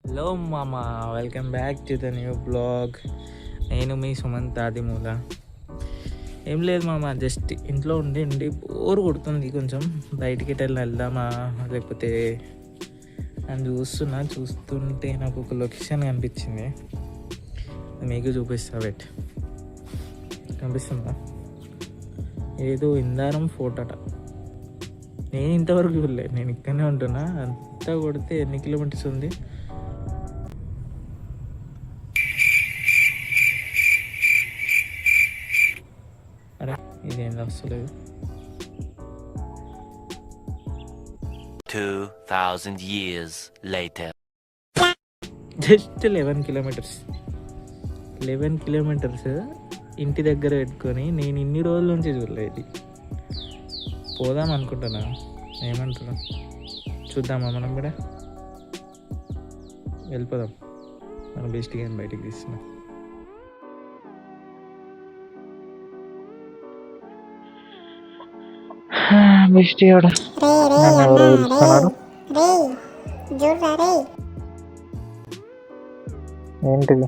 Hello మామ, welcome back to the new blog. నేను మీ సుమంత్ ఆదిమూల. ఏం లేదు మామ, జస్ట్ ఇంట్లో ఉండి బోర్ కొడుతుంది. కొంచెం బయటికి వెళ్దామా లేకపోతే అని చూస్తుంటే నాకు ఒక లొకేషన్ కనిపించింది. మీకు చూపిస్తా, వెయిట్. కనిపిస్తుందా? ఏదో ఇందారం ఫోర్ట్ అట. నేను ఇంతవరకు చూడలే, నేను ఇక్కడనే ఉంటున్నా. అంతా కొడితే ఎన్ని కిలోమీటర్స్ ఉంది? అరే ఇదేం వస్తలేదు. 2000 years later. Just 11 kilometres. 11 kilometres ఇంటి దగ్గర పెట్టుకొని నేను ఇన్ని రోజుల నుంచి చూడలేదు. పోదాం అనుకుంటున్నా, ఏమంటున్నా? చూద్దామా? మనం కూడా వెళ్ళిపోదాం. మనం బెస్ట్ కానీ బయటికి తీస్తున్నాం. బెస్ట్ ఎవరు పిలుస్తున్నారు? ఏంటిది?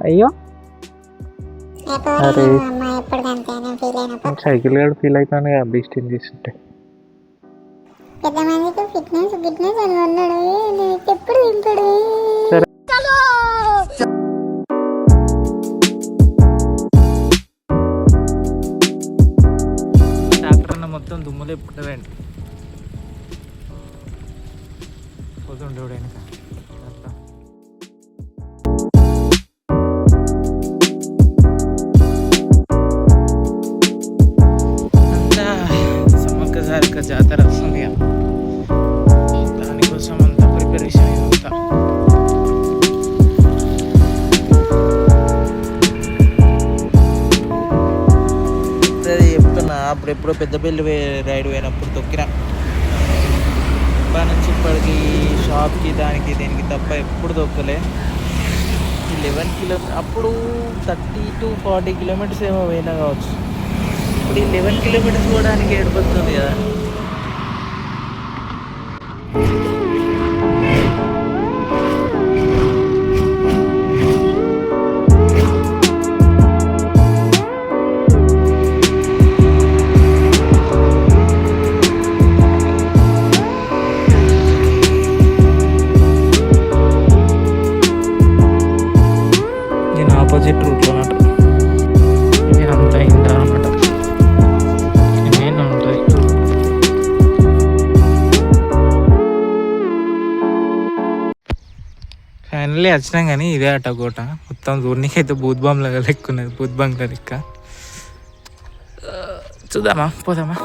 అయ్యో అరే, సైకిల్ గాడు ఫీల్ అవుతాను కదా బెస్ట్ ఏం చేస్తుంటే. సరే డాక్టర్ అన్న మొత్తం దుమ్ములు ఎప్పుకుంటుందండి. పోతుండే వెనక సమ్మక్క జాతర వస్తుంది కదా, దానికోసం అంతా ప్రిపరేషన్ అంతా. అదే చెప్తున్నా, అప్పుడెప్పుడో పెద్దపల్లి రైడ్ పోయినప్పుడు తొక్కినా. నుంచి ఇప్పటికి షాప్కి దానికి దీనికి తప్ప ఎప్పుడు తొక్కలే. 11 కిలోమీటర్ అప్పుడు 30 to 40 కిలోమీటర్స్ ఏమో పోయినా కావచ్చు. ఇప్పుడు 11 కిలోమీటర్స్ పోవడానికి ఏడిపోతుంది కదా. నేను ఆపోజిట్ రూట్లో అన్నట్టు అంతా ఇంటా అనమాట. నేను ఉంటుంది ఫైనల్లీ వచ్చినాం. కానీ ఇదే అట కోట మొత్తం దూరనీకైతే బూత్ బాంబులాగా లెక్కున్నది, బూత్ బంగ్లా లెక్క. చూద్దామా, పోదామా?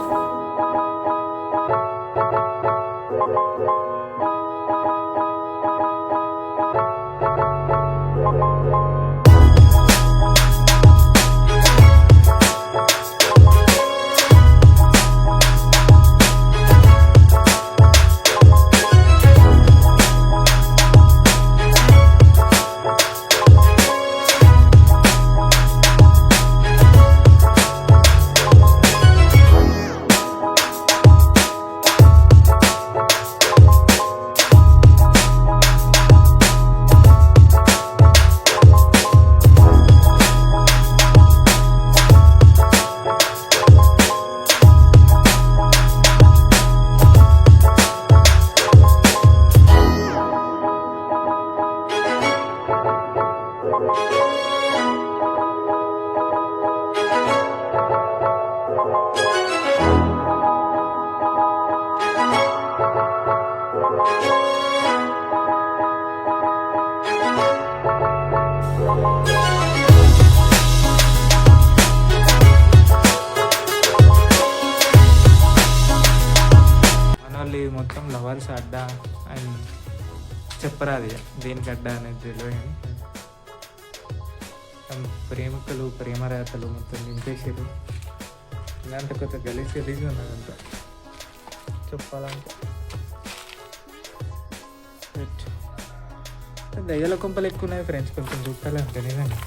మనోళ్ళు మొత్తం లవర్స్ అడ్డా అని చెప్పరాది, దేనికి అడ్డా అనేది తెలియదు. కానీ ప్రేమికులు ప్రేమరేతలు మొత్తం నింపేసారు. ఇలాంటి కొత్త గలీజ్ ఉన్నదంతా చెప్పాలంటే. దయ్యాల కొంపలు ఎక్కువ ఉన్నాయి ఫ్రెండ్స్, కొంచెం చూడాలంటే నిజంగా.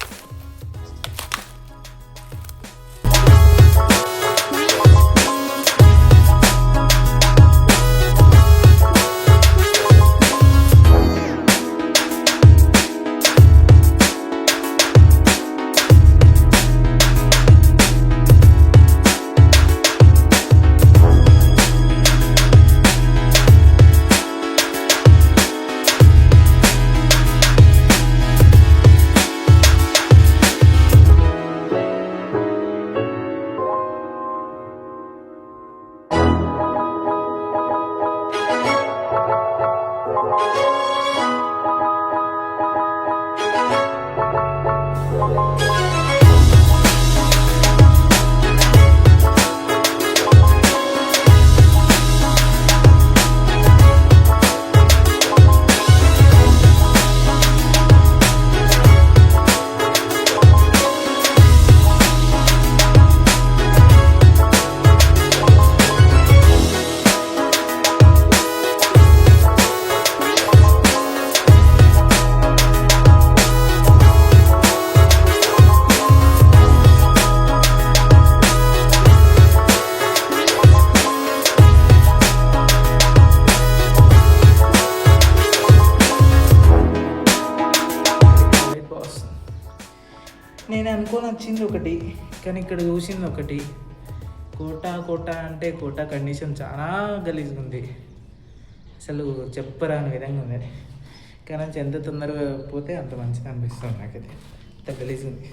అనుకొని వచ్చింది ఒకటి, కానీ ఇక్కడ చూసింది ఒకటి. కోట అంటే కోట కండిషన్ చాలా గలీజ్గా ఉంది, అసలు చెప్పరాని విధంగా ఉంది. కానీ ఎంత తొందరగా పోతే అంత మంచిగా అనిపిస్తుంది నాకైతే, అంత గలీజ్గా ఉంది.